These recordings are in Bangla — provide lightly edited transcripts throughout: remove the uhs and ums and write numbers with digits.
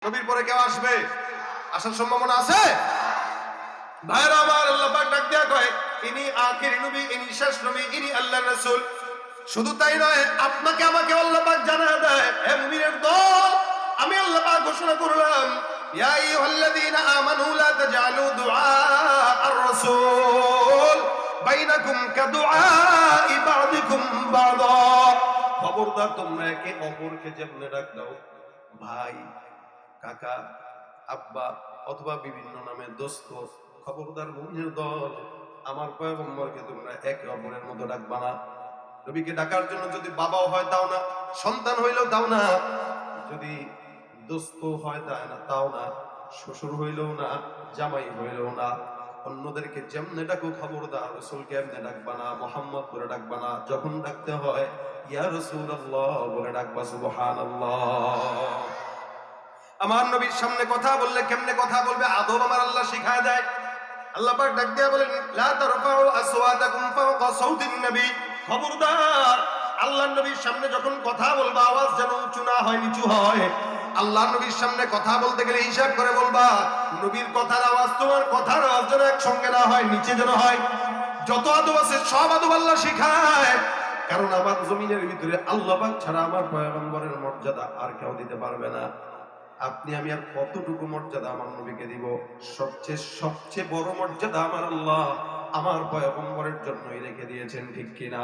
নবীর পরে কেউ আসবে? আসার সম্ভাবনা আছে? ভাইরা আমার, আল্লাহ পাক ডাক দিয়া কয়, ইনি আখির নবী, ইনি শেষ নবী, ইনি আল্লাহর রাসূল। শুধু তাই নয়, আপনাকে আমাকে আল্লাহ পাক জানায় দেয়, হে মুমিনের দল, আমি আল্লাহ পাক ঘোষণা করলাম, ইয়া আইয়ুহাল্লাযীনা আমানু লা তাজআলু দুআ আর-রাসূল বাইনাকুম কাদুআই বা'দিকুম বা'দা। খবরদার, তোমরা একে অপরকে যেমন ডাক দাও, ভাই, কাকা, আব্বা অথবা বিভিন্ন নামে দোস্ত, খবরদার মুমিনের দল, আমার পয়গম্বরকে তোমরা একে অপরের মতো ডাকবা না। নবীকে ডাকার জন্য যদি বাবাও হয় তাও না, সন্তান হইলেও তাও না, যদি দোস্ত হয় তাও না, শ্বশুর হইলেও না, জামাই হইলেও না, অন্যদেরকে যেমনে ডাকো খবরদার রাসূলকে এমনি ডাকবা না, মুহাম্মদ বলে ডাকবা না। যখন ডাকতে হয় ইয়া রাসূলুল্লাহ বলে ডাকবা, সুবহানাল্লাহ। আমার নবীর সামনে কথা বললে কেমনে কথা বলবে আদব আমার আল্লাহ শিখায় দেয়। আল্লাহ পাক ডাক দিয়া বলেন, লা তারফাউ আসওয়াতাকুম ফাওকা সাউতিন নবী। খবরদার, আল্লাহর নবীর সামনে যখন কথা বলবা আওয়াজ যেন উঁচু না হয়, নিচু হয়। আল্লাহর নবীর সামনে কথা বলতে গেলে হিসাব করে বলবা, নবীর কথার আওয়াজ তোমার কথার আওয়াজ যেন একসঙ্গে না হয়, নিচে যেন হয়। যত আদব আছে সব আদব আল্লাহ শিখায়, কারণ আমার জমিনের ভিতরে আল্লাহ পাক ছাড়া আমার পয়গম্বরের মর্যাদা আর কেউ দিতে পারবে না। আপনি আমি আর কতটুকু মর্যাদা আমার নবীকে দিব? সবচেয়ে বড় মর্যাদা আমার আল্লাহ আমার পয়গম্বরের জন্যই রেখে দিয়েছেন, ঠিক কিনা?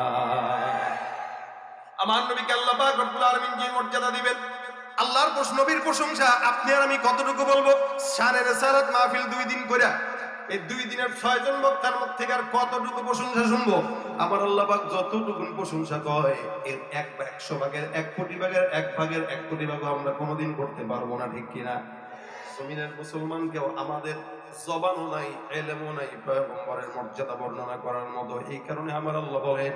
আমার নবীকে আল্লাহ পাক রব্বুল আলামিন যে মর্যাদা দিবেন, আল্লাহর নবীর প্রশংসা আপনি আর আমি কতটুকু বলবো? শানে রিসালাত মাহফিল 2 দিন কইরা, এই 2 দিনের 6 জন বক্তার মুখ থেকে আর কতটুকু প্রশংসা শুনবো? আমার আল্লাহ পাক যতটুকু প্রশংসা কয় এর 100 ভাগের 1 কোটি ভাগের 1 ভাগের 1 কোটি ভাগও আমরা কোনোদিন করতে পারবো না, ঠিক কিনা? জমিনের মুসলমানকেও আমাদের জবানও নাই, ইলমও নাই পয়গম্বরের মর্যাদা বর্ণনা করার মতো। এই কারণে আমার আল্লাহ বলেন,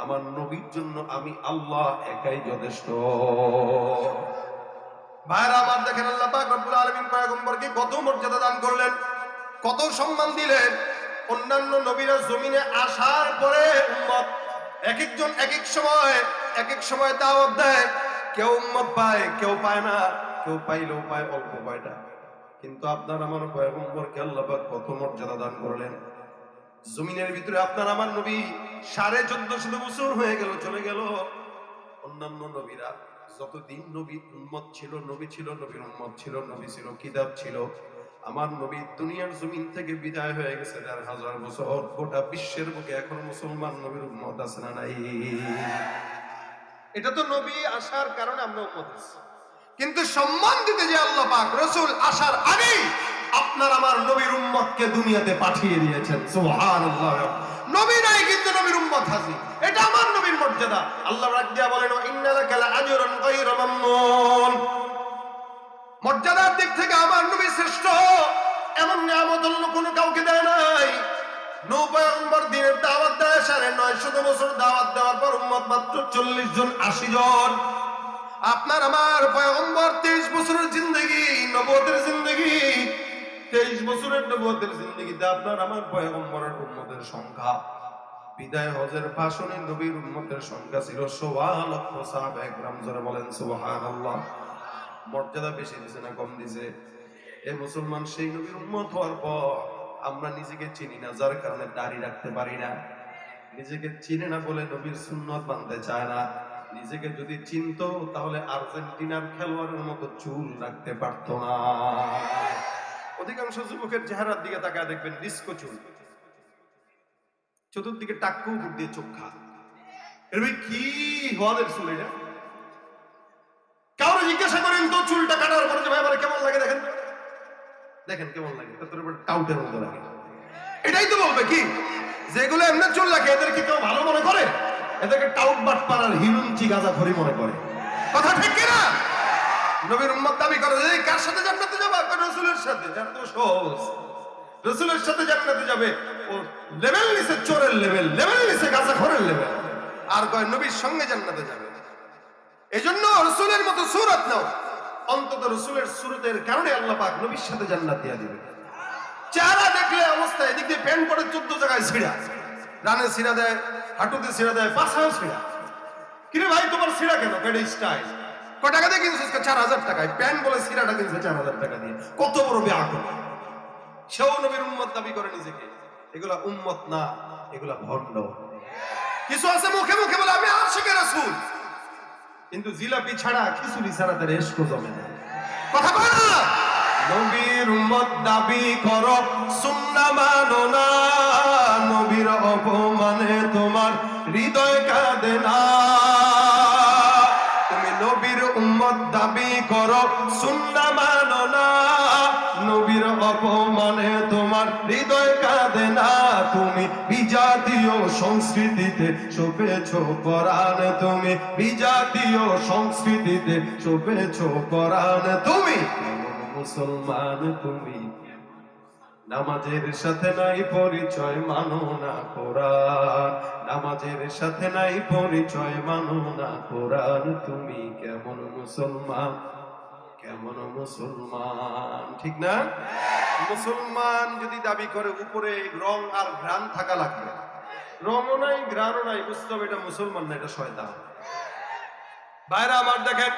আমার নবীর জন্য আমি আল্লাহ একাই যথেষ্ট। ভাইরা আমার, দেখেন আল্লাহ পাক রব্বুল আলামিন পয়গম্বরকে কত মর্যাদা দান করলেন, কত সম্মান দিলেন। অন্যান্য নবীরা জমিনে আসার পরে উম্মত এক একজন এক এক সময় দাওয়াত দেয়, কেউ উম্মত পায়, কেউ পায় না, কেউ পাইলেও পায় অল্প কয়টা। কিন্তু আপনার আমার পয়গম্বরকে আল্লাহ পাক কত মর্যাদা দান করলেন। জমিনের ভিতরে আপনার আমার নবী 1450 বছর হয়ে গেল, চলে গেল। অন্যান্য নবীরা যতদিন নবী উম্মত ছিল, নবী ছিল, নবীর উম্মত ছিল, নবী ছিল, কিতাব ছিল। আমার নবী দুনিয়ার জমিন থেকে বিদায় হয়ে গেছে 1000 বছর। গোটা বিশ্বের বুকে এখন মুসলমান নবীর উম্মত আছে না নাই? এটা তো নবী আসার কারণে আমরা উম্মত আছি। কিন্তু সম্মান দিতে যে আল্লাহ পাক রাসূল আসার আগেই আপনার আমার নবীর উম্মতকে দুনিয়াতে পাঠিয়ে দিয়েছেন, সুবহানাল্লাহ। নবী নাই কিন্তু নবীর উম্মত হাজির, এটা আমার নবীর মর্যাদা। আল্লাহ রাগ দিয়া বলেন, ইন্নালাকা লাআজরুন গায়রা মামনুন। মর্যাদার দিক থেকে আমার নবী শ্রেষ্ঠ, এমন নিয়ামত অন্য কোনো কাউকে দেয় নাই। নূহ পয়গম্বর দিনের দাওয়াত দেয় 950 বছর, দাওয়াত দেওয়ার পর উম্মত মাত্র 40 জন, 80 জন। আপনার আমার পয়গম্বর 23 বছরের জিন্দেগি, নবুয়তের জিন্দেগি, 23 বছরের নবুয়তের জিন্দেগিতে আপনার আমার পয়গম্বরের উম্মতের সংখ্যা, বিদায় হজের ভাষণে নবীর উম্মতের সংখ্যা ছিল 1.25 লক্ষ। সাহাবায়ে কেরাম জোরে বলেন সুবহানাল্লাহ। মর্যাদা বেশি দিছে না কম দিছে? এই মুসলমান সেই নবীর উম্মত হওয়ার পর আমরা নিজেকে চিনি না, যার কারণে দাড়ি রাখতে পারি না। নিজেকে চিনে না বলে নবীর সুন্নত মানতে চায় না। নিজেকে যদি চিনতো তাহলে আর্জেন্টিনার খেলোয়াড়ের মতো চুল রাখতে পারত না। অধিকাংশ যুবকের চেহারার দিকে তাকায় দেখবেন ডিস্কো চুল, চতুর্দিকে টাক্কু, উপর দিয়ে চোখা। এর ভাই কি হওয়াদের চুল এটা? কাউরে জিজ্ঞাসা করেন তো চুলটা কাটার পরে যে ভাই আমার কেমন লাগে, দেখেন দেখেন কেমন লাগে, তোর উপর টাউটের মতো লাগে। এটাই তো বলবে কি, যেগুলো এমনি চুল লাগে এদের কি কেউ ভালো মনে করে? এদেরকে টাউট বাট পাড়ার হিরুঞ্চি গাঁজাখড়ি মনে করে। কথা ঠিক কিনা? নবীর উম্মত দাবি করে যে কার সাথে জান্নাতে যাবে? রাসূলের সাথে। এত সহজ, রাসূলের সাথে জান্নাতে যাবে। ও লেভেল নিচে চোরের লেভেল, লেভেল নিচে গাঁজাখড়ের লেভেল, আর কয় নবীর সঙ্গে জান্নাতে যাবে। এজন্য রাসূলের মতো সূরত নাও, অন্তত রাসূলের সূরতের কারণে আল্লাহ পাক নবীর সাথে জান্নাত দিয়ে দিবে। চেহারা দেখলে অবস্থা, এদিক দিয়ে প্যান্ট পরে 14 জায়গায় ছিঁড়া, রানে ছিঁড়া দেয়, হাঁটুতে ছিঁড়া দেয়, পাছাও ছিঁড়া। কিরে ভাই তোমার ছিঁড়া কেন? এটা স্টাইল। কয় টাকা দিয়ে কিনছিস? 4000 টাকায়। প্যান্ট বলে সিরাটা কিনছে 4000 টাকা দিয়ে। কত বড় বেআকল! সেও নবীর উম্মত দাবি করে নিজেকে। এগুলা উম্মত না, এগুলা ভণ্ড। কিছু আছে মুখে মুখে বলে আমি আশিকে রাসূল, কিন্তু জিলাপি ছাড়া খিচুড়ি ছাড়া তার ইশক জমে না। কথা বল না। নবীর উম্মত দাবি করো, সুন্নাহ মানো না, নবীর অপমানে তোমার হৃদয় কাঁদে না। তুমি নবীর উম্মত দাবি করো, সুন্নাহ মানো না, নবীর অপমানে তোমার হৃদয় কাঁদে না। তুমি বিজাতীয় সংস্কৃতিতে শোভেছো কোরআন, তুমি বিজাতীয় সংস্কৃতিতে শোভেছো কোরআন। তুমি মুসলমান, তুমি নামাজের সাথে নাই পরিচয়, মানো না কোরআন। নামাজের সাথে নাই পরিচয়, মানো না কোরআন। তুমি কেমন মুসলমান, কেমন মুসলমান? ঠিক না? মুসলমান যদি দাবি করে উপরে রং আর ঘ্রাণ থাকা লাগবে, রঙও নাই ঘ্রাণও নাই, বুঝতে হবে এটা মুসলমান না, এটা শয়তান। ভাইরা আমার, দেখেন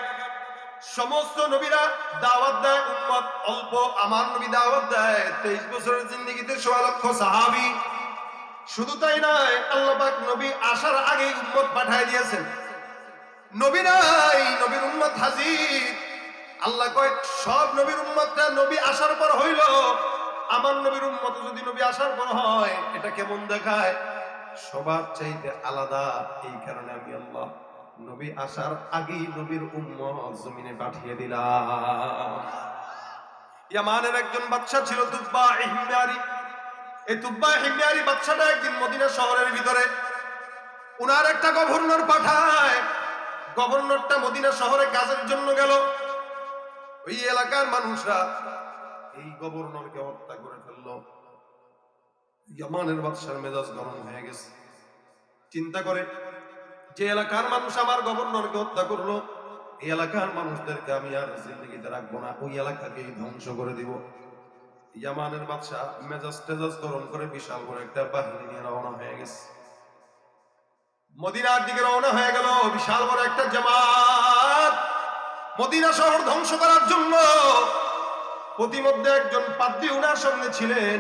সমস্ত নবীরা দাওয়াত দেয়, উম্মত অল্প। আমার নবী দাওয়াত দেয় 23 বছরের জিন্দেগিতে 1.5 লক্ষ সাহাবী। শুধু তাই নয়, আল্লাহ পাক নবী আসার আগেই উম্মত পাঠিয়ে দিয়েছেন। নবী নাই, নবীর উম্মত হাজির। আল্লাহ কয় সব নবীর উম্মতটা নবী আসার পর হইল, আমার নবীর উম্মত যদি নবী আসার পর হয় এটা কেমন দেখায়? সবার চাইতে আলাদা। এই কারণে আমি আল্লাহ নবী আসার আগেই নবীর উম্মত জমিনে পাঠিয়ে দিলাম। ইয়ামানের একজন বাদশা ছিল তুব্বা হিময়ারি। এই তুব্বা হিময়ারি বাদশাটা একদিন মদিনা শহরের ভিতরে উনার একটা গভর্নর পাঠায়। গভর্নরটা মদিনা শহরে কাজের জন্য গেল। ওই এলাকার মানুষরা এই গভর্নরকে হত্যা করে ফেললো। ইয়ামানের বাদশার মেজাজ গরম হয়ে গেছে। চিন্তা করে, যে এলাকার মানুষ আমার গভর্নরকে হত্যা করলো, এই এলাকার মানুষদেরকে আমি আর জিন্দেগিতে রাখবো না, ওই এলাকাকে ধ্বংস করে দিব। ইয়ামানের বাদশা মেজাজ টেজাজ গরম করে বিশাল বড় একটা বাহিনী নিয়ে রওনা হয়ে গেছে। মদিনার দিকে রওনা হয়ে গেল বিশাল বড় একটা জামাত মদিনা শহর ধ্বংস করার জন্য। প্রতিমধ্যে একজন পাদ্রী উনার সঙ্গে ছিলেন।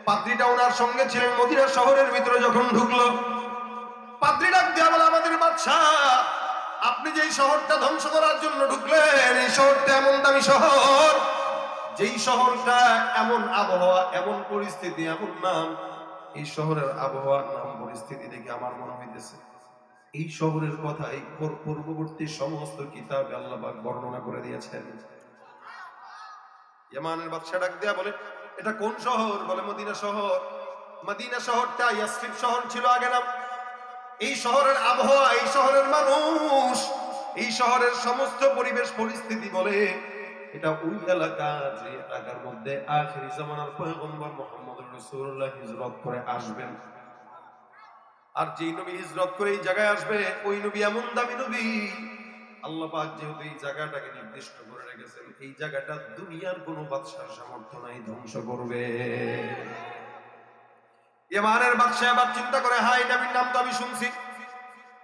পাদ্রীটা উনার সঙ্গে ছিলেন। মদিনা শহরের ভিতরে যখন ঢুকলো, পাদ্রী ডাক দিয়া বলে, আমাদের বাদশা, আপনি যে শহরটা ধ্বংস করার জন্য ঢুকলেন, এই শহরটা এমন দামি শহর, যেই শহরটা এমন আবহাওয়া, এমন পরিস্থিতি, এমন নাম, এই শহরের আবহাওয়ার নাম পরিস্থিতি দেখে আমার মনে হইতেছে এই শহরের কথাই পূর্ববর্তী সমস্ত কিতাবে আল্লাহ পাক বর্ণনা করে দিয়েছেন। ইয়ামানের বাদশা ডাক দিয়া বলে, এটা কোন শহর? বলে মদিনা শহর। মদিনা শহরটা ইয়াসরিব শহর ছিল আগে নাম। এই শহরের আবহাওয়া, এই শহরের মানুষ, এই শহরের সমস্ত পরিবেশ পরিস্থিতি বলে এটা ওই এলাকা, যে এলাকার মধ্যে আখিরি জামানার পয়গম্বর মুহাম্মদুর রাসূলুল্লাহ হিজরত করে আসবেন। আর যেই নবী হিজরত করে এই জায়গায় আসবে, ওই নবী এমন দামি নবী, আল্লাহ পাক যেহেতু এই জায়গাটাকে নির্দিষ্ট করে রেখেছেন, এই জায়গাটা দুনিয়ার কোনো বাদশার সামর্থ্য নাই ধ্বংস করবে। ইয়ামানের বাদশা আবার চিন্তা করে, হাই নবীর নাম তো আমি শুনছি,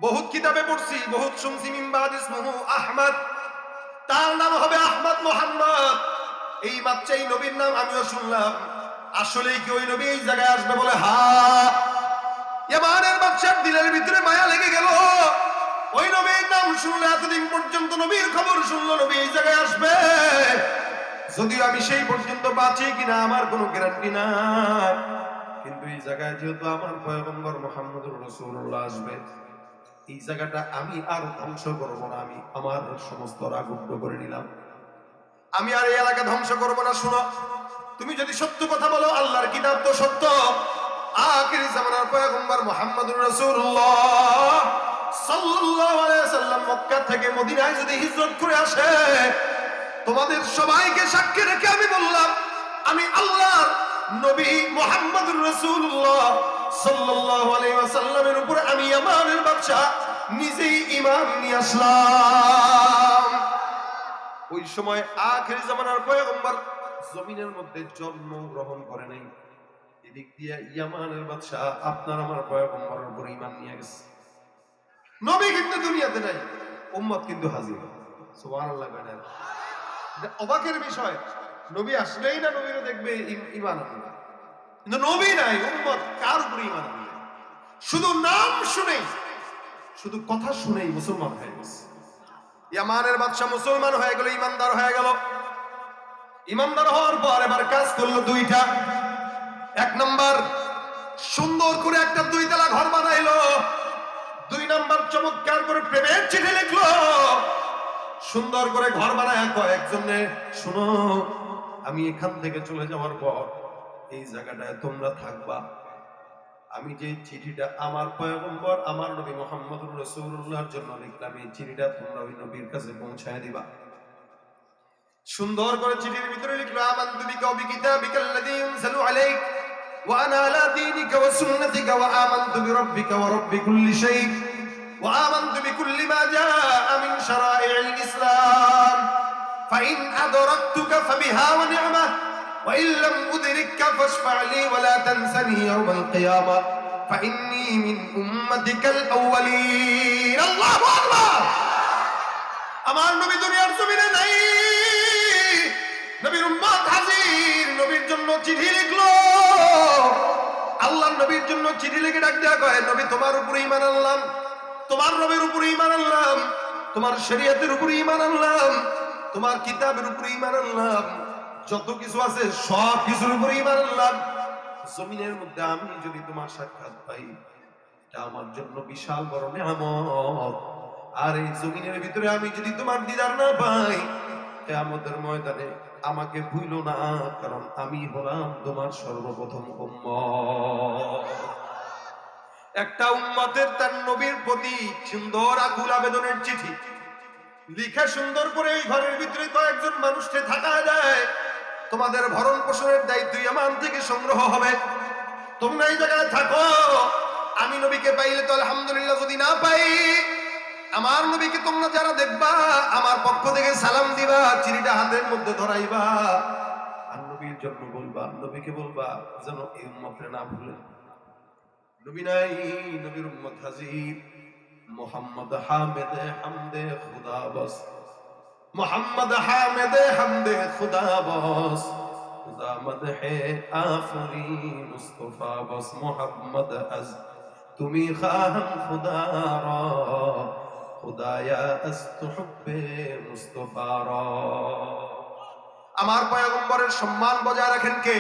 বহুত কিতাবে পড়ছি, বহুত শুনছি, মিন বাদ ইসমুহু আহমদ, তার নাম হবে আহমদ মুহাম্মদ। এই বাচ্চা এই নবীর নাম আমিও শুনলাম, আসলেই কি ওই নবী এই জায়গায় আসবে? বলে হ্যাঁ। ইয়ামানের বাদশার দিলের ভিতরে মায়া লেগে গেল। ওই নবীর নাম শুনলে, এতদিন পর্যন্ত নবীর খবর শুনলো নবী এই জায়গায় আসবে, যদিও আমি সেই পর্যন্ত বাঁচি কিনা আমার কোনো গ্যারান্টি নাই, কিন্তু এই জায়গায় যেহেতু আমার পয়গম্বর মুহাম্মদুর রাসূলুল্লাহ আসবে, এই জায়গাটা আমি আর ধ্বংস করব না। আমি আমার সমস্ত রাগ উগ্র করে নিলাম, আমি আর এই এলাকা ধ্বংস করব না। শুনো, তুমি যদি সত্য কথা বলো, আল্লাহর কিতাব তো সত্য, আখিরি জামানার পয়গম্বর মুহাম্মদুর রাসূলুল্লাহ সাল্লাল্লাহু আলাইহি ওয়াসাল্লাম মক্কা থেকে মদিনায় যদি হিজরত করে আসে, তোমাদের সবাইকে সাক্ষী রেখে আমি বললাম, আমি আল্লাহর নবী মুহাম্মদুর রাসূলুল্লাহ সাল্লাল্লাহু আলাইহি ওয়াসাল্লামের উপর আমি ইয়ামানের বাদশা নিজেই ঈমান নিয়ে আসলাম। ওই সময় আখিরি জামানার পয়গম্বর জমিনের মধ্যে জন্ম গ্রহণ করে নাই, এদিক দিয়ে ইয়ামানের বাদশা আপনার আমার পয়গম্বরের উপর ঈমান নিয়ে গেছে। নবী কিন্তু দুনিয়াতে নাই, উম্মত কিন্তু হাজির। সুবহানাল্লাহ বলেন। এটা অবাকের বিষয়, নবী আসলেই না নবীরে দেখবে ঈমান আনবে, কিন্তু নবী নাই, উম্মত কার উপরে ঈমান আনবে? শুধু নাম শুনেই, শুধু কথা শুনেই মুসলমান হয়ে গেছে। ইয়ামানের বাদশা মুসলমান হয়ে গেল, ইমানদার হয়ে গেল। ইমানদার হওয়ার পর এবার কাজ করলো দুইটা। এক নাম্বার, সুন্দর করে একটা 2 তলা ঘর বানাইলো। 2 নাম্বার, চমৎকার করে প্রেমের চিঠি লিখলো। সুন্দর করে ঘর বানায় কয়েকজনে, শুনো, আমি এখান থেকে চলে যাওয়ার পর এই জায়গাটায় তোমরা থাকবা। আমি যে চিঠিটা আমার পয়গম্বর, আমার নবী মুহাম্মদুর রাসূলুল্লাহর জন্য লিখলাম, এই চিঠিটা তোমরা ওই নবীর কাছে পৌঁছায় দিবা। সুন্দর করে চিঠির ভিতরে লিখলো, আমানতু বিকা ওয়া বিকিতাবিকাল্লাযী ইউনজালু আলাইক ওয়া আনা আলা দীনিকা ওয়া সুন্নাতিকা ওয়া আমানতু বিরাব্বিকা ওয়া রাব্বি কুল্লি শাই ওয়া আমানতু বিকুল্লি মা জাআ মিন শারাই'ল ইসলাম ফাইন আদরাকতুকা ফাবিহা ওয়া নি'মা ওয়া ইন লাম উদরিককা ফাশফা' লি ওয়া লা তানসানি ইয়াওমাল কিয়ামা ফাইন্নী মিন উম্মাতিকাল আউয়ালিন। আল্লাহু আকবার। আমার নবী দুনিয়ার জমিনে নাই, নবীর উম্মত হাজির। নবীর জন্য চিঠি লিখলো, আল্লাহর নবীর জন্য চিঠি লিখে ডাক দেয়া কয়, নবী তোমার উপরে ঈমান আনলাম, তোমার নবীর উপরে ঈমান আনলাম, তোমার শরীয়তের উপরে ঈমান আনলাম, তোমার কিতাবের উপরে ঈমান আনলাম, যত কিছু আছে সব কিছুর উপরে ঈমান আনলাম। জমিনের মধ্যে আমি যদি তোমার সাক্ষাৎ পাই, এটা আমার জন্য বিশাল বড় নিয়ামত। আর এই জমিনের ভিতরে আমি যদি তোমার দিদার না পাই, কিয়ামতের ময়দানে আমাকে ভুলো না, কারণ আমি হলাম তোমার সর্বপ্রথম উম্মত। একটা উম্মতের তার নবীর প্রতি সুন্দর আকুল আবেদনের চিঠি লিখে সুন্দর করে এই ঘরের ভিতরে কয়েকজন মানুষকে থাকা যায়। তোমাদের ভরণ পোষণের দায়িত্ব ইয়ামান থেকে সংগ্রহ হবে, তোমরা এই জায়গায় থাকো। আমি নবীকে পাইলে তো আলহামদুলিল্লাহ, যদি না পাই, আমার নবীকে তোমরা যারা দেখবা আমার পক্ষ থেকে সালাম দিবা, চিঠিটা হাতের মধ্যে ধরাইবা, আর নবীর জন্য বলবা, নবীকে বলবা যেন এই উম্মতরে না ভুলেন। নবী নাই, নবীর উম্মত হাজির। মুহাম্মদ হামিদে হামদে খুদা বস, মুহাম্মদ হামিদে হামদে খুদা বস, খুদা মদহে আফরি মুস্তাফা বস, মুহাম্মদ আজ তুমি খাহাম খুদা রা, খুদায়া আস্তুহব্বে মুস্তাফা রা। আমার পয়গম্বরের সম্মান বজায় রাখেন কে?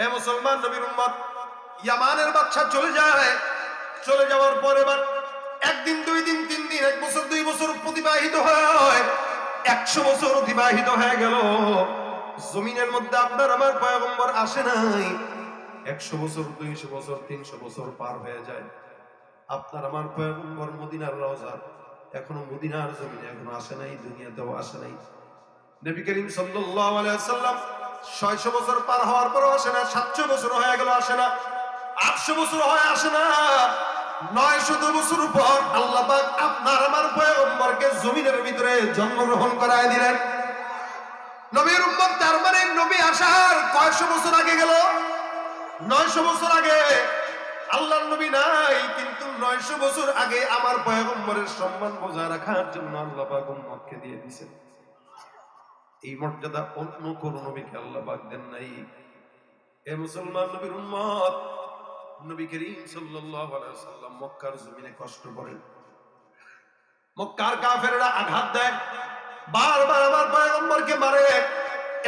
এ মুসলমান নবীর উম্মত। ইয়ামানের বাদশা চলে যায়, চলে যাওয়ার পর এবার 1 দিন 2 দিন 3 দিন 1 বছর 2 বছর অতিবাহিত হয়, 100 বছর অতিবাহিত হয়ে গেল। জমিনের মধ্যে আপনার আমার পয়গম্বর আসে নাই। 100 বছর 200 বছর 300 বছর পার হয়ে যায়, আপনার আমার পয়গম্বর মদিনার রওজার এখনো মদিনার জমিনে এখনো আসে নাই, দুনিয়াতেও আসে নাই। নবী করিম সাল্লাল্লাহু আলাইহি ওয়াসাল্লাম 600 বছর পার হওয়ার পরও আসে না, 700 বছর হয়ে গেল আসে না, 800 বছর হয় আসে না, 900 বছর পর আল্লাহ পাক আপনার আমার পয়গম্বরকে জমিনের ভিতরে জন্মগ্রহণ করায় দিলেন। নবীর উম্মত, তার মানে নবী আসার কয়শো বছর আগে গেল? 900 বছর আগে। আল্লাহর নবী নাই, কিন্তু 900 বছর আগে আমার পয়গম্বরের সম্মান বজায় রাখার জন্য আল্লাহ পাক উম্মতকে দিয়ে দিয়েছেন। এই মর্যাদা অন্য কোন নবীকে আল্লাহ পাক দেন নাই। এ মুসলমান নবীর উম্মত, নবী করিম সাল্লাল্লাহু আলাইহি ওয়াসাল্লাম মক্কার জমিনে কষ্ট করেন, মক্কার কাফেররা আঘাত দেয়, বারবার আমার পয়গম্বরকে মারে।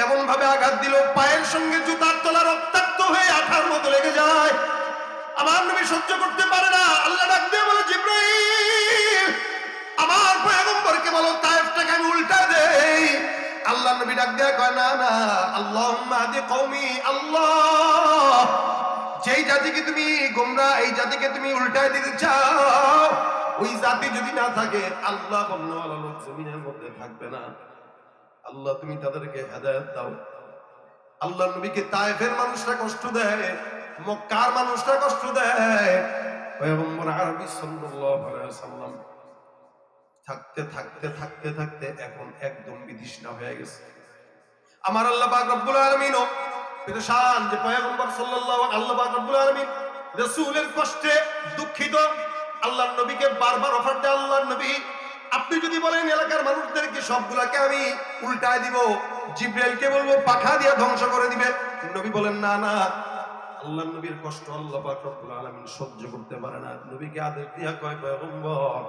এমন ভাবে আঘাত দিল, পায়ের সঙ্গে জুতার তলা রক্তাক্ত হয়ে আঠার মতো লেগে যায়। আমার নবী সহ্য করতে পারে না, আল্লাহ ডাক দিয়ে বলে, জিবরাইল আমার পয়গম্বরকে বলো তায়েফটাকে আমি উল্টা দেই। আল্লাহ নবী ডাক দিয়ে কয়, না না, আল্লাহুম্মা হাদি কওমি, আল্লাহ যেই জাতিকে তুমি গোমরাহ, এই জাতিকে তুমি উল্টায় দিতে চাও, ওই জাতি যদি না থাকে, আল্লাহ বলনেওয়ালা লোক জমিনের মধ্যে থাকবে না। আল্লাহ তুমি তাদেরকে হেদায়েত দাও। আল্লাহ নবীকে তায়েফের মানুষরা কষ্ট দেয়, মক্কার মানুষরা কষ্ট দেয়। পয়গম্বর আরবি সাল্লাল্লাহু আলাইহি ওয়াসাল্লাম থাকতে থাকতে থাকতে থাকতে এখন একদম বিতৃষ্ণা হয়ে গেছে। আমার আল্লাহ পাক রব্বুল আলামিনও পেরেশান যে পয়গম্বর সাল্লাল্লাহু আল্লাহ পাক রব্বুল আলামিন রাসূলের কষ্টে দুঃখিত। আল্লাহর নবীকে বারবার অফার দেয়, আল্লাহর নবী আপনি যদি বলেন এলাকার মানুষদেরকে সবগুলাকে আমি উল্টায় দিব, জিব্রাইলকে বলবো পাখা দিয়ে ধ্বংস করে দিবে, নবী বলেন না না, আল্লাহ নবীর কষ্ট আল্লাহ পাক রব্বুল আলামিন সহ্য করতে পারে না। নবীকে আদেশ দিয়া কয়, পয়গম্বর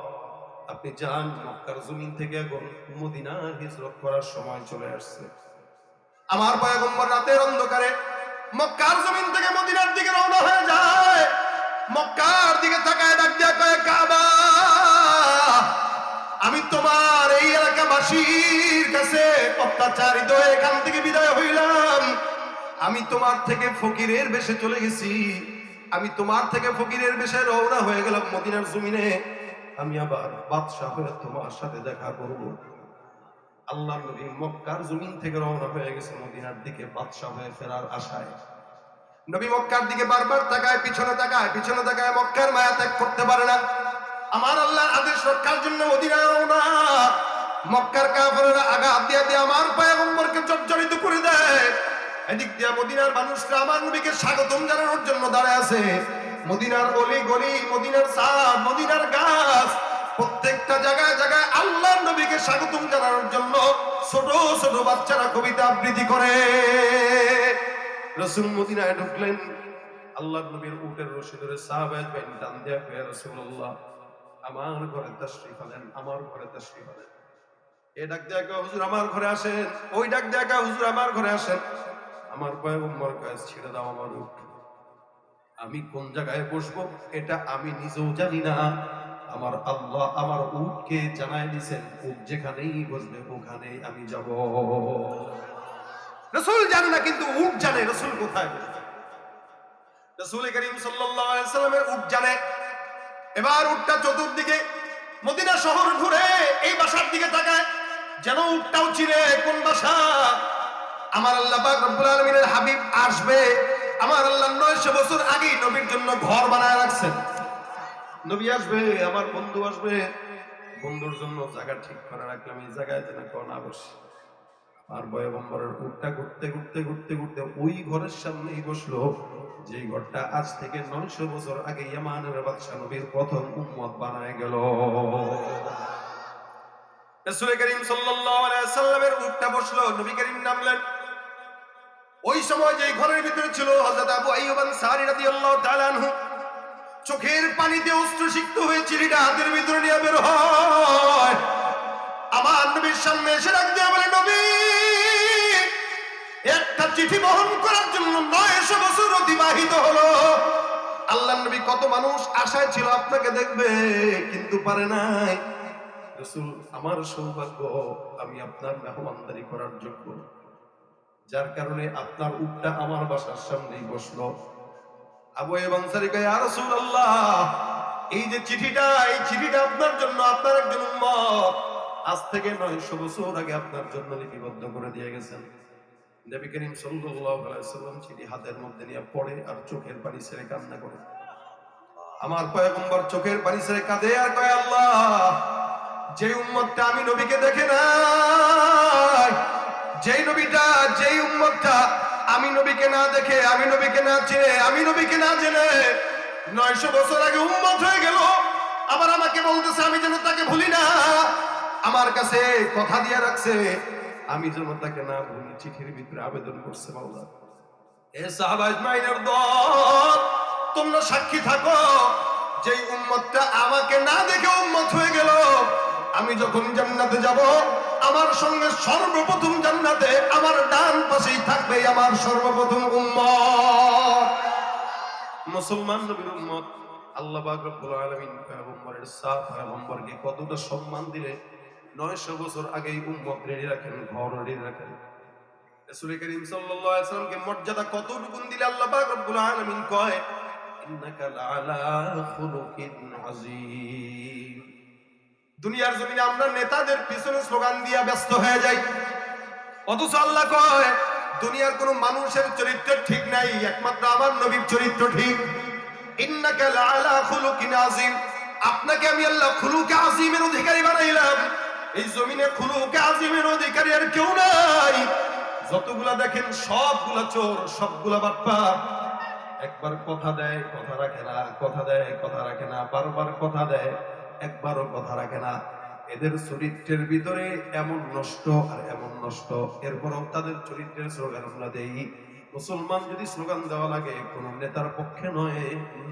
আপনি যান, মক্কার জমিন থেকে এখন মদিনার হিজরত করার সময় চলে আসছে। আমার পয়গম্বর রাতের অন্ধকারে মক্কার জমিন থেকে মদিনার দিকে রওনা হয়ে যায়। মক্কার দিকে তাকায় ডাক দিয়া কয়, কাবা আমি তোমার এই এলাকাবাসীর কাছে অত্যাচারিত হয়ে এখান থেকে বিদায় হইলাম। আমি তোমার থেকে ফকিরের বেশে চলে গেছি, আমি তোমার থেকে ফকিরের বেশে রওনা হয়ে গেলাম মদিনার জমিনে, আমি আবার বাদশা হয়ে তোমার সাথে দেখা করব। আল্লাহ নবী মক্কার জমিন থেকে রওনা হয়ে গেছে মদিনার দিকে বাদশা হয়ে ফেরার আশায়। নবী মক্কার দিকে বারবার তাকায়, পিছনে তাকায়, পিছনে তাকায়, মক্কার মায়া ত্যাগ করতে পারে না। আমার আল্লাহর আদেশ রক্ষার জন্য মদিনায় রওনা। মক্কার কাফেররা আঘাত দিয়ে দিয়ে আমার পয়গম্বরকে জর্জরিত করে দেয়। এদিক দিয়ে মদিনার মানুষরা আমার নবীকে স্বাগতম জানানোর জন্য দাঁড়ায় আছে। মদিনার অলি গলি, মদিনার ছাদ, মদিনার গাছ, প্রত্যেকটা জায়গায় জায়গায় আল্লাহর নবীকে স্বাগতম জানানোর জন্য ছোট ছোট বাচ্চারা কবিতা আবৃত্তি করে। রাসূল মদিনায় ঢুকলেন, আল্লাহর নবীর উটের রশি ধরে সাহাবায়ে বাইন টান দিয়া কয়, রাসূলুল্লাহ আমার ঘরে তাশরীফ আনেন, আমার ঘরে তাশরীফ আনেন। এই ডাক দিয়া কয়, হুজুর আমার ঘরে আসেন। ওই ডাক দিয়া কয়, হুজুর আমার ঘরে আসেন। আমার পয়গম্বর কয়, ছেড়ে দাও আমার উট, আমি কোন জায়গায় বসবো এটা আমি নিজেও জানি না, আমার আল্লাহ আমার উটকে জানাই দিয়েছেন, উট যেখানেই বসবে ওখানেই আমি যাব। রাসূল জানে না, কিন্তু উট জানে রাসূল কোথায় বসবে। রাসূল করিম সাল্লাল্লাহু আলাইহি ওয়াসাল্লামের উট জানে। এবার উটটা চতুর্দিকে মদিনা শহর ঘুরে এই বাসার দিকে তাকায়, যেন উটটাও চিনে কোন বাসা। আমার আল্লাহ পাক রব্বুল আলামিনের হাবিব আসবে, আমার আল্লাহ 900 বছর আগেই নবীর জন্য ঘর বানায় রাখছেন। নবী আসবে, আমার বন্ধু আসবে, বন্ধুর জন্য জায়গা ঠিক করে রাখলাম, এই জায়গায় যেন কেউ না বসে। আর পয়গম্বরের উটটা ঘুরতে ঘুরতে ঘুরতে ঘুরতে ওই ঘরের সামনেই বসলো, যে ঘরটা আজ থেকে 900 বছর আগে ইয়ামানের বাদশা নবীর প্রথম উম্মত বানায় গেল। রাসূল করিম সাল্লাল্লাহু আলাইহি ওয়াসাল্লামের উটটা বসলো, নবী করিম নামলেন। ওই সময় যে ঘরের ভিতরে ছিল হযরত আবু আইয়ুব আনসারী রাদিয়াল্লাহু তাআলা আনহু, চোখের পানিতে অশ্রুসিক্ত হয়ে চিঠিটা হাতের ভিতরে নিয়ে বের হয়। আমার নবীর সামনে এসে ডাক দিয়ে বলে, নবী একটা চিঠি বহন করার জন্য 900 বছর অতিবাহিত হলো। আল্লাহর নবী কত মানুষ আশায় ছিল আপনাকে দেখবে, কিন্তু পারে নাই। রাসূল আমার সৌভাগ্য আমি আপনার মেহমানদারি করার যোগ্য, যার কারণে আপনার উটটা আমার বাসার সামনেই বসলো। আবু আইয়ুব আনসারী কয়, ইয়া রাসূলুল্লাহ এই যে চিঠিটা, এই চিঠিটা আপনার জন্য, আপনার একজন উম্মত আজ থেকে 900 বছর আগে আপনার জন্য লিপিবদ্ধ করে দিয়ে গেছেন। নবী করিম সাল্লাল্লাহু আলাইহি ওয়াসাল্লাম চিঠি হাতের মধ্যে নিয়ে পড়ে আর চোখের পানি ছেড়ে কান্না করে। আমার পয়গম্বর চোখের পানি ছেড়ে কাঁদে আর কয়, আল্লাহ যে উম্মতটা আমি নবীকে দেখে নাই, যেই নবীটা, যেই উম্মতটা আমি নবীকে না দেখে, আমি নবীকে না চিনে, আমি নবীকে না জেনে 900 বছর আগে উম্মত হয়ে গেল, আবার আমাকে বলতেছে আমি যেন তাকে ভুলি না। আমার কাছে কথা দিয়ে রাখছে, আমি যেন তাকে না ভুলি। চিঠির ভিতরে আবেদন করছে, মাওলা এ সাহাবা আজমাইনের দল, তোমরা সাক্ষী থাকো, যেই উম্মতটা আমাকে না দেখে উম্মত হয়ে গেল, আমি যখন জান্নাতে যাব, আমার সঙ্গে সর্বপ্রথম জান্নাতে আমার ডান পাশেই থাকবে আমার সর্বপ্রথম উম্মত। মুসলমান নবীর উম্মত আল্লাহ পাক রব্বুল আলামিন পয়গম্বরের সাথ পয়গম্বরকে কতটা সম্মান দিলে 900 বছর আগেই উম্মত রেডি রাখেন, ঘর রেডি রাখেন। রাসূল করিম সাল্লাল্লাহু আলাইহি ওয়াসাল্লামকে মর্যাদা কতটুকু দিলে আল্লাহ পাক রব্বুল আলামিন কয়, ইন্নাকা লাআলা খুলুকিন আযীম। দুনিয়ার জমিনে আমরা নেতাদের পিছনে স্লোগান দিয়া ব্যস্ত হয়ে যাই, অথচ আল্লাহ কয় দুনিয়ার কোন মানুষের চরিত্র ঠিক নাই, একমাত্র আমার নবীর চরিত্র ঠিক। ইন্নাকা লাআলা খুলুকিন আযীম, আপনাকে আমি আল্লাহ খুলুকে আযীমের অধিকারী বানাইলাম। এই জমিনে খুলুকে আযীমের অধিকারী আর কেউ নাই। যতগুলা দেখেন সবগুলা চোর, সবগুলা বাটপার। একবার কথা দেয় কথা রাখে না, কথা দেয় কথা রাখে না, বারবার কথা দেয় একবারও কথা রাখে না। এদের চরিত্রের ভিতরে এমন নষ্ট আর এমন নষ্ট, এরপরও তাদের চরিত্রের স্লোগান আমরা দেই। মুসলমান যদি স্লোগান দেওয়া লাগে কোন নেতার পক্ষে নয়,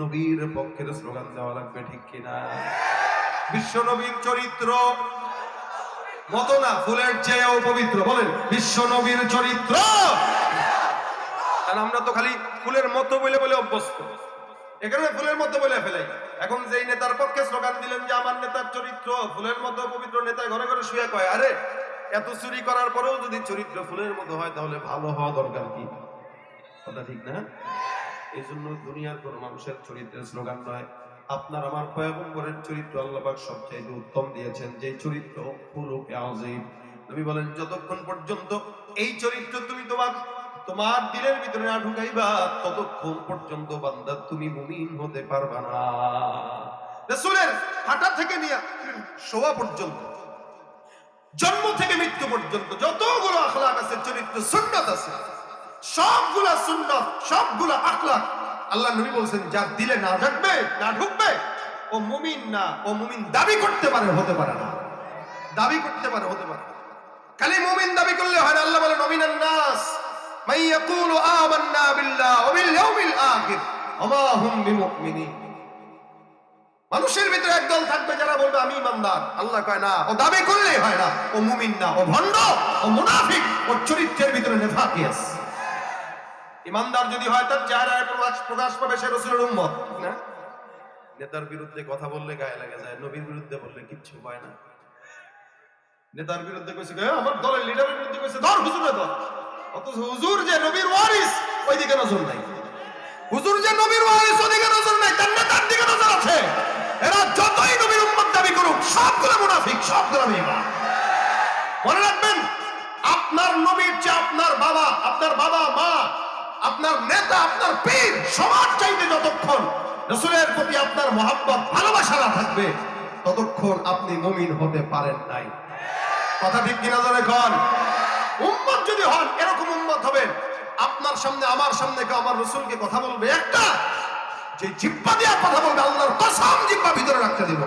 নবীর পক্ষের স্লোগান দেওয়া লাগবে, ঠিক কিনা? বিশ্ব নবীর চরিত্র মতো না, ফুলের চেয়েও পবিত্র। বলেন বিশ্ব নবীর চরিত্র। আর আমরা তো খালি ফুলের মতো বলে বলে অভ্যস্ত, এখানে ফুলের মতো বলে ফেলে। এখন যেই নেতার পক্ষে স্লোগান দিলেন যে আমার নেতার চরিত্র ফুলের মতো পবিত্র, নেতা ঘরে ঘরে শুয়ে কয়, আরে এত চুরি করার পরেও যদি চরিত্র ফুলের মতো হয় তাহলে ভালো হওয়া দরকার কি? কথা ঠিক না? এই জন্য দুনিয়ার কোন মানুষের চরিত্রের স্লোগান নয়, আপনার আমার পয়গম্বরের চরিত্র আল্লাহ পাক সবচেয়ে উত্তম দিয়েছেন, যে চরিত্র খুলুকে আযীম। নবী বলেন যতক্ষণ পর্যন্ত এই চরিত্র তুমি তোমার দিলের ভিতরে না ঢুকাইবা ততক্ষণ পর্যন্ত বান্দা তুমি মুমিন হতে পারবা না। রাসূলের হাঁটা থেকে নিয়ে শোয়া পর্যন্ত, জন্ম থেকে মৃত্যু পর্যন্ত যতগুলো আখলাক আছে, চরিত্র সুন্নাত আছে, সবগুলা সুন্নাত, সবগুলা আখলাক আল্লাহ নবী বলছেন যার দিলে না ঢুকবে, না ঢুকবে ও মুমিন না। ও মুমিন দাবি করতে পারে, হতে পারে না। দাবি করতে পারে, হতে পারে না। খালি মুমিন দাবি করলে হয় না। আল্লাহ বলে নমিনান নাস মান ইয়াকুলু আমান্না বিল্লাহ ওয়া বিল ইয়াউমিল আখির ওয়া মা হুম বিমুমিনিন। মানুষের ভিতরে একদল থাকবে যারা বলবে আমি ইমানদার। আল্লাহ কয় না, ও দাবি করলেই হয় না, ও মুমিন না, ও ভণ্ড, ও মুনাফিক, ওর চরিত্রের ভিতরে নিফাকি আছে। ইমানদার যদি হয় তার চেহারায় প্রকাশ পাবে সে রাসূলের উম্মত, না? নেতার বিরুদ্ধে কথা বললে গায়ে লাগে যায়, নবীর বিরুদ্ধে বললে কিচ্ছু হয় না। নেতার বিরুদ্ধে কইছে আমার দলের লিডারের বিরুদ্ধে কইছে ধর হুজুরে ধর, অথচ হুজুর যে নবীর ওয়ারিস ওইদিকে নজর নাই। হুজুর যে নবীর ওয়ারিস ওইদিকে নজর নাই, তার নেতার দিকে নজর আছে। এরা যতই নবীর উম্মত দাবি করুক সবগুলো মুনাফিক, সবগুলো বেঈমান। মনে রাখবেন আপনার নবীর চেয়ে আপনার বাবা, আপনার বাবা মা, আপনার নেতা, আপনার পীর সবার চাইতে যতক্ষণ রাসূলের প্রতি আপনার মহব্বত ভালোবাসা না থাকবে ততক্ষণ আপনি মুমিন হতে পারেন নাই। কথা ঠিক কিনা জোরে কোন? উম্মত যদি হন এরকম উম্মত হবেন, আপনার সামনে আমার সামনে কেউ আমার রাসূলকে কথা বলবে, একটা যে জিহ্বা দিয়ে কথা বলবে আল্লাহর কসম জিহ্বা ভিতরে রাখতে দিব।